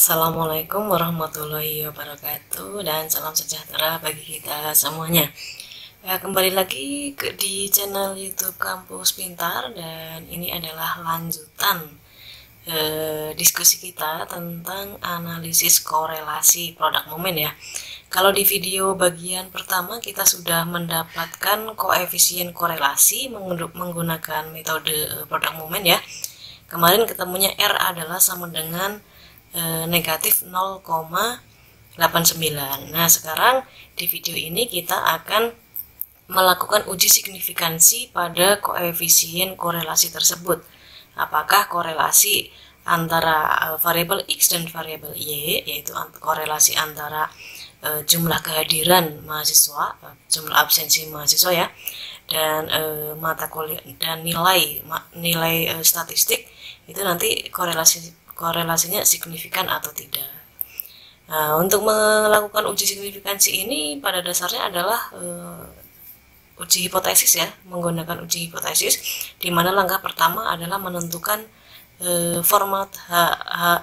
Assalamualaikum warahmatullahi wabarakatuh dan salam sejahtera bagi kita semuanya. Kembali lagi di channel YouTube Kampus Pintar dan ini adalah lanjutan diskusi kita tentang analisis korelasi produk momen ya. Kalau di video bagian pertama kita sudah mendapatkan koefisien korelasi menggunakan metode produk momen ya. Kemarin ketemunya R adalah sama dengan negatif 0,89. Nah, sekarang di video ini kita akan melakukan uji signifikansi pada koefisien korelasi tersebut. Apakah korelasi antara variabel X dan variabel Y, yaitu korelasi antara jumlah kehadiran mahasiswa, jumlah absensi mahasiswa ya, dan mata kuliah dan nilai statistik itu nanti korelasinya signifikan atau tidak. Nah, untuk melakukan uji signifikansi ini pada dasarnya adalah uji hipotesis ya, menggunakan uji hipotesis, di mana langkah pertama adalah menentukan format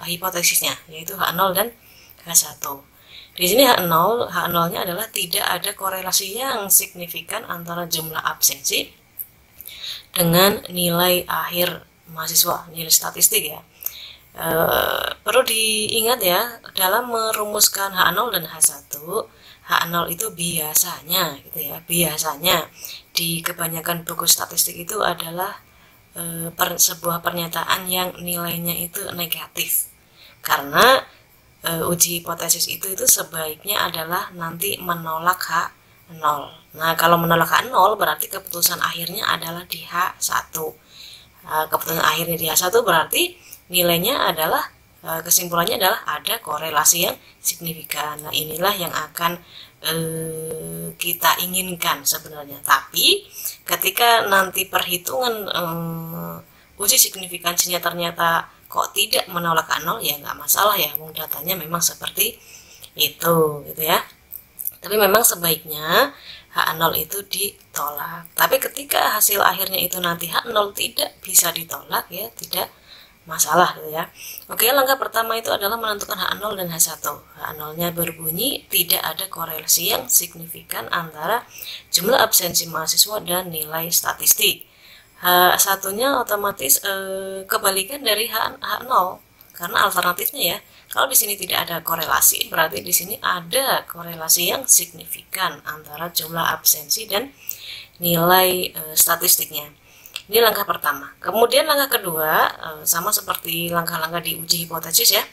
hipotesisnya, yaitu H0 dan H1. Di sini H0-nya adalah tidak ada korelasi yang signifikan antara jumlah absensi dengan nilai akhir mahasiswa, nilai statistik ya. Perlu diingat ya, dalam merumuskan H0 dan H1, H0 itu biasanya gitu ya, biasanya di kebanyakan buku statistik itu adalah sebuah pernyataan yang nilainya itu negatif, karena uji hipotesis itu sebaiknya adalah nanti menolak H0. Nah, kalau menolak H0 berarti keputusan akhirnya adalah di H1. Keputusan akhirnya di H1 berarti nilainya adalah, kesimpulannya adalah ada korelasi yang signifikan. Nah, inilah yang akan kita inginkan sebenarnya. Tapi ketika nanti perhitungan uji signifikansinya ternyata kok tidak menolak H0, ya nggak masalah ya, datanya memang seperti itu gitu ya. Tapi memang sebaiknya H0 itu ditolak. Tapi ketika hasil akhirnya itu nanti H0 tidak bisa ditolak ya, tidak masalah gitu ya. Oke, langkah pertama itu adalah menentukan H0 dan H1. H0-nya berbunyi tidak ada korelasi yang signifikan antara jumlah absensi mahasiswa dan nilai statistik. H1-nya otomatis kebalikan dari H0 karena alternatifnya ya. Kalau di sini tidak ada korelasi, berarti di sini ada korelasi yang signifikan antara jumlah absensi dan nilai statistiknya. Ini langkah pertama. Kemudian langkah kedua, sama seperti langkah-langkah di uji hipotesis ya.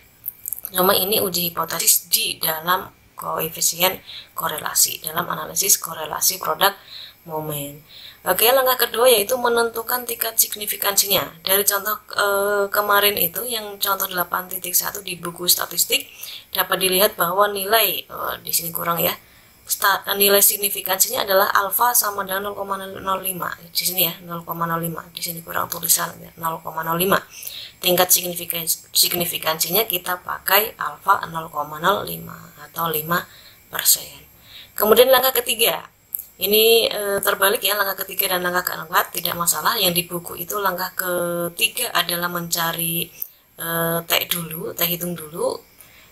Cuma ini uji hipotesis di dalam koefisien korelasi, dalam analisis korelasi produk momen. Oke, langkah kedua yaitu menentukan tingkat signifikansinya. Dari contoh kemarin itu, yang contoh 8.1 di buku statistik, dapat dilihat bahwa nilai, di sini kurang ya, nilai signifikansinya adalah alfa sama dengan 0,05. Di sini ya 0,05. Di sini kurang tulisan ya, 0,05. Tingkat signifikansinya kita pakai alfa 0,05 atau 5%. Kemudian langkah ketiga. Ini terbalik ya, langkah ketiga dan langkah keempat tidak masalah. Yang di buku itu langkah ketiga adalah mencari T hitung dulu.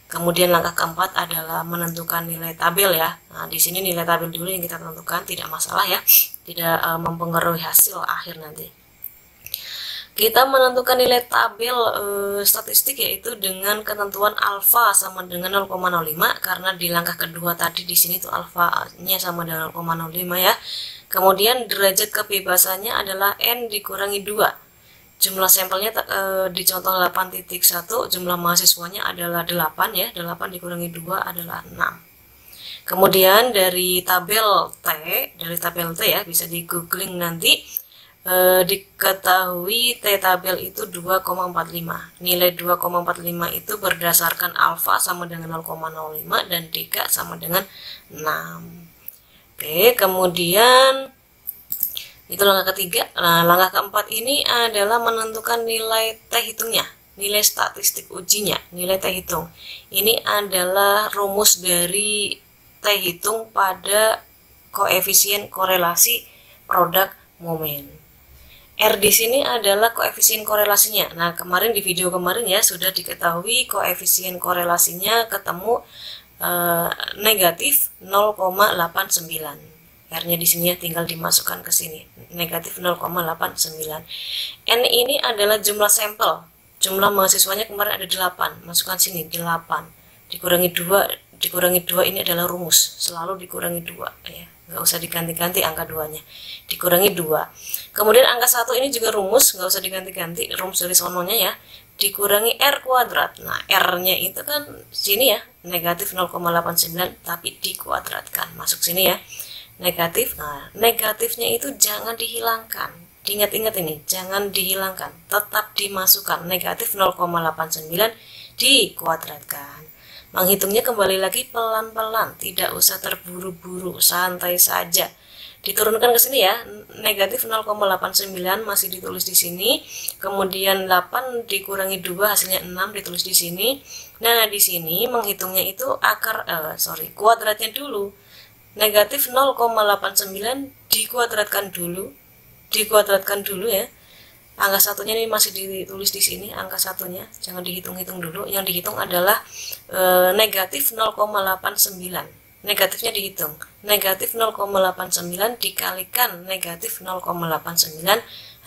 Kemudian langkah keempat adalah menentukan nilai tabel ya. Nah, di sini nilai tabel dulu yang kita tentukan, tidak masalah ya, tidak mempengaruhi hasil akhir nanti. Kita menentukan nilai tabel statistik yaitu dengan ketentuan alfa sama dengan 0,05, karena di langkah kedua tadi di sini tuh alfanya sama dengan 0,05 ya. Kemudian derajat kebebasannya adalah N dikurangi 2. Jumlah sampelnya di contoh 8.1 jumlah mahasiswanya adalah 8 ya, 8 dikurangi 2 adalah 6. Kemudian dari tabel T ya, bisa di googling nanti, diketahui T tabel itu 2,45. Nilai 2,45 itu berdasarkan alfa sama dengan 0,05 dan deka sama dengan 6. Oke, kemudian itu langkah ketiga. Nah, langkah keempat ini adalah menentukan nilai T hitungnya, nilai statistik ujinya, nilai T hitung. Ini adalah rumus dari T hitung pada koefisien korelasi produk momen. R di sini adalah koefisien korelasinya. Nah, kemarin di video kemarin ya sudah diketahui koefisien korelasinya ketemu negatif 0,89. R-nya di sini ya tinggal dimasukkan ke sini. Negatif 0,89. N ini adalah jumlah sampel. Jumlah mahasiswanya kemarin ada 8. Masukkan sini 8. Dikurangi 2 ini adalah rumus. Selalu dikurangi 2 ya. Nggak usah diganti-ganti angka 2-nya. Dikurangi 2. Kemudian angka 1 ini juga rumus, nggak usah diganti-ganti, rumus dari sononya ya. Dikurangi R kuadrat. Nah, R-nya itu kan sini ya, negatif 0,89, tapi dikuadratkan. Masuk sini ya. Negatif. Nah, negatifnya itu jangan dihilangkan. Diingat-ingat ini, jangan dihilangkan. Tetap dimasukkan. Negatif 0,89 dikuadratkan. Menghitungnya kembali lagi pelan-pelan, tidak usah terburu-buru, santai saja. Diturunkan ke sini ya, negatif 0,89 masih ditulis di sini, kemudian 8 dikurangi 2 hasilnya 6 ditulis di sini. Nah, di sini menghitungnya itu kuadratnya dulu. Negatif 0,89 dikuadratkan dulu ya. Angka satunya ini masih ditulis di sini, angka satunya jangan dihitung-hitung dulu. Yang dihitung adalah negatif 0,89. Negatifnya dihitung. Negatif 0,89 dikalikan negatif 0,89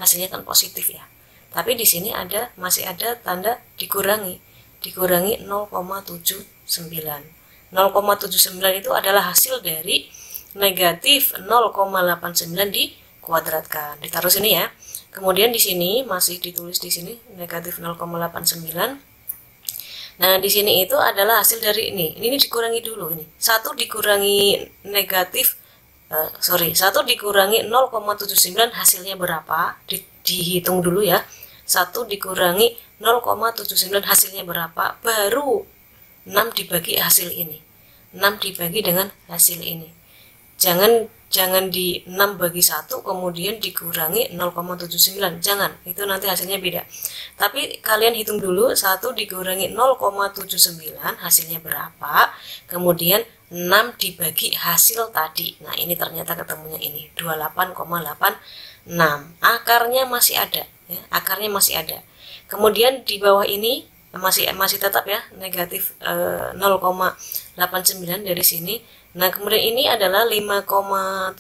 hasilnya kan positif ya. Tapi di sini masih ada tanda dikurangi. Dikurangi 0,79. 0,79 itu adalah hasil dari negatif 0,89 dikuadratkan. Ditaruh sini ya. Kemudian di sini masih ditulis di sini negatif 0,89. Nah, di sini itu adalah hasil dari ini. Ini dikurangi dulu ini. 1 dikurangi negatif 1 dikurangi 0,79 hasilnya berapa? Dihitung dulu ya. 1 dikurangi 0,79 hasilnya berapa? Baru 6 dibagi hasil ini. 6 dibagi dengan hasil ini. Jangan di 6 bagi 1 kemudian dikurangi 0,79. Jangan, itu nanti hasilnya beda. Tapi kalian hitung dulu 1 dikurangi 0,79 hasilnya berapa. Kemudian 6 dibagi hasil tadi. Nah, ini ternyata ketemunya ini 28,86. Akarnya masih ada ya, akarnya masih ada. Kemudian di bawah ini masih tetap ya negatif 0,89 dari sini. Nah, kemudian ini adalah 5,37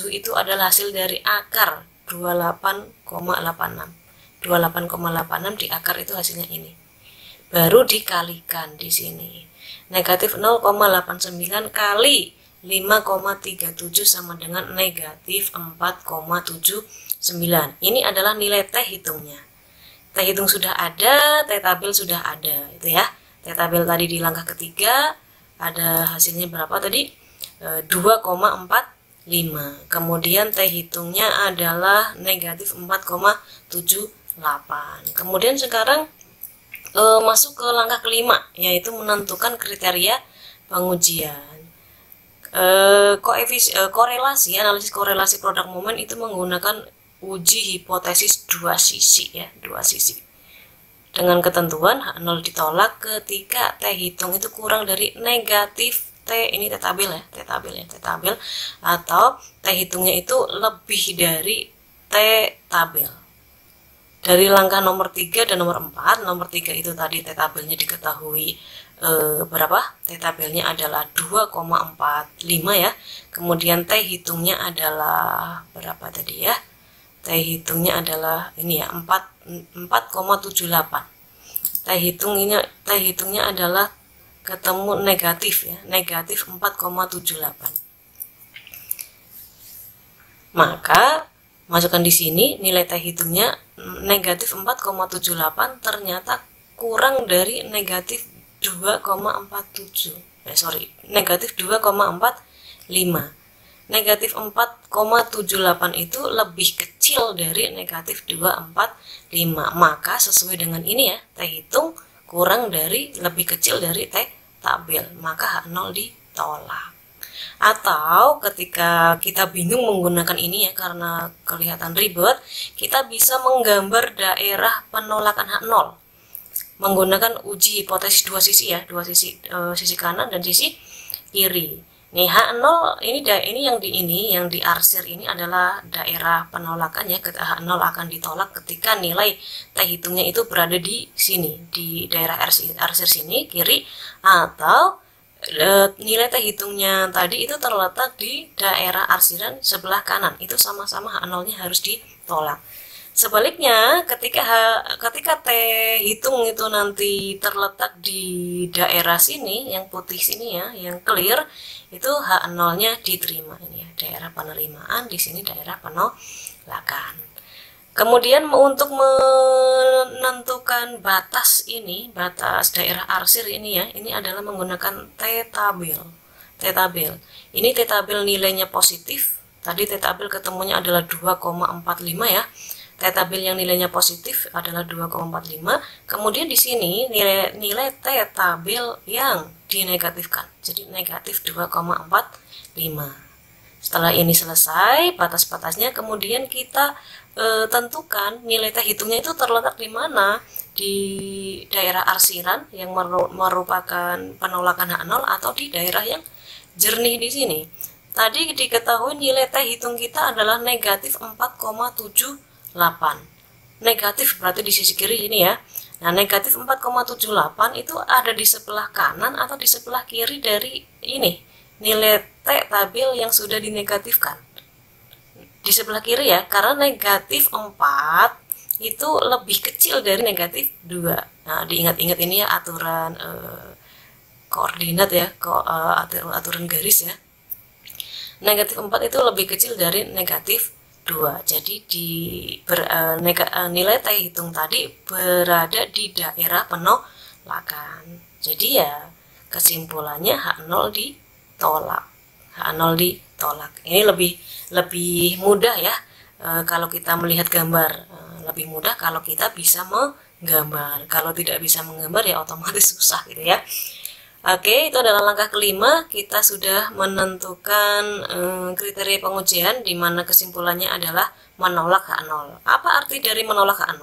itu adalah hasil dari akar 28,86. 28,86 di akar itu hasilnya ini. Baru dikalikan di sini. Negatif 0,89 kali 5,37 sama dengan negatif 4,79. Ini adalah nilai T hitungnya. T hitung sudah ada, T tabel sudah ada, itu ya. T tabel tadi di langkah ketiga ada hasilnya berapa tadi? 2,45. Kemudian T hitungnya adalah negatif 4,78. Kemudian sekarang masuk ke langkah kelima, yaitu menentukan kriteria pengujian. Analisis korelasi produk momen itu menggunakan uji hipotesis dua sisi ya, dua sisi. Dengan ketentuan H0 ditolak ketika T hitung itu kurang dari negatif T, ini T tabel ya, T tabel, atau T hitungnya itu lebih dari T tabel. Dari langkah nomor 3 dan nomor 4, nomor 3 itu tadi T tabelnya diketahui berapa? T tabelnya adalah 2,45 ya. Kemudian T hitungnya adalah berapa tadi ya? T hitungnya adalah ini ya, 4,78. T hitungnya adalah ketemu negatif ya, negatif 4,78. Maka masukkan di sini nilai T hitungnya negatif 4,78 ternyata kurang dari negatif 2,47. Negatif 2,45. Negatif 4,78 itu lebih kecil dari negatif 2,45. Maka sesuai dengan ini ya, T hitung kurang dari, lebih kecil dari T tabel. Maka H0 ditolak. Atau ketika kita bingung menggunakan ini ya, karena kelihatan ribet, kita bisa menggambar daerah penolakan H0 menggunakan uji hipotesis dua sisi ya, dua sisi, sisi kanan dan sisi kiri. Nih H0 ini yang diarsir ini adalah daerah penolakannya. H0 akan ditolak ketika nilai T hitungnya itu berada di sini, di daerah arsir sini kiri, atau nilai T hitungnya tadi itu terletak di daerah arsiran sebelah kanan. Itu sama-sama H0-nya harus ditolak. Sebaliknya, ketika T hitung itu nanti terletak di daerah sini, yang putih sini ya, yang clear, itu H0-nya diterima. Ini ya, daerah penerimaan, di sini daerah penolakan. Kemudian untuk menentukan batas ini, batas daerah arsir ini ya, ini adalah menggunakan T-tabel. T-tabel. Ini T-tabel nilainya positif. Tadi T-tabel ketemunya adalah 2,45 ya. T-tabel yang nilainya positif adalah 2,45. Kemudian di sini nilai T-tabel yang dinegatifkan. Jadi negatif 2,45. Setelah ini selesai batas-batasnya, kemudian kita tentukan nilai T hitungnya itu terletak di mana, di daerah arsiran yang merupakan penolakan H0 atau di daerah yang jernih di sini. Tadi diketahui nilai T hitung kita adalah negatif 4,78. Negatif berarti di sisi kiri ini ya. Nah, negatif 4,78 itu ada di sebelah kanan atau di sebelah kiri dari ini, nilai T tabel yang sudah dinegatifkan. Di sebelah kiri ya, karena negatif 4 itu lebih kecil dari negatif 2. Nah, diingat-ingat ini ya aturan koordinat ya, aturan garis ya. Negatif 4 itu lebih kecil dari negatif 2. Jadi nilai T hitung tadi berada di daerah penolakan. Jadi ya kesimpulannya H0 ditolak. H0 ditolak. Ini lebih mudah ya kalau kita melihat gambar. Lebih mudah kalau kita bisa menggambar. Kalau tidak bisa menggambar ya otomatis susah gitu ya. Oke, itu adalah langkah kelima. Kita sudah menentukan kriteria pengujian di mana kesimpulannya adalah menolak H0. Apa arti dari menolak H0?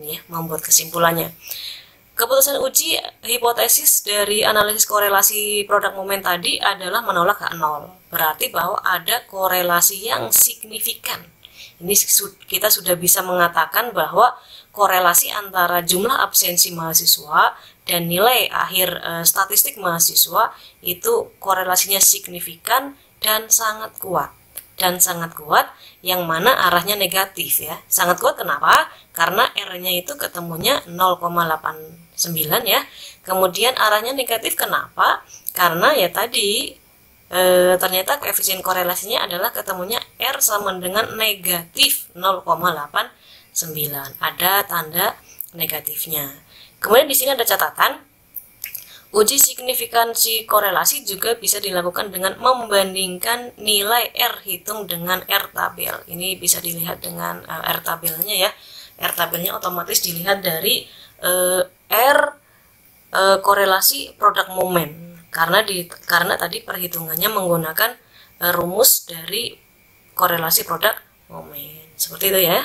Ini ya, membuat kesimpulannya. Keputusan uji hipotesis dari analisis korelasi produk momen tadi adalah menolak H0. Berarti bahwa ada korelasi yang signifikan. Ini kita sudah bisa mengatakan bahwa korelasi antara jumlah absensi mahasiswa dan nilai akhir statistik mahasiswa itu korelasinya signifikan dan sangat kuat. Yang mana arahnya negatif ya. Sangat kuat kenapa? Karena R-nya itu ketemunya 0,89 ya. Kemudian arahnya negatif kenapa? Karena ya tadi ternyata koefisien korelasinya adalah ketemunya R sama dengan negatif 0,89. Ada tanda negatifnya. Kemudian di sini ada catatan, uji signifikansi korelasi juga bisa dilakukan dengan membandingkan nilai R hitung dengan R tabel. Ini bisa dilihat dengan R tabelnya ya. R tabelnya otomatis dilihat dari R korelasi produk momen. Karena tadi perhitungannya menggunakan rumus dari korelasi produk momen. Seperti itu ya.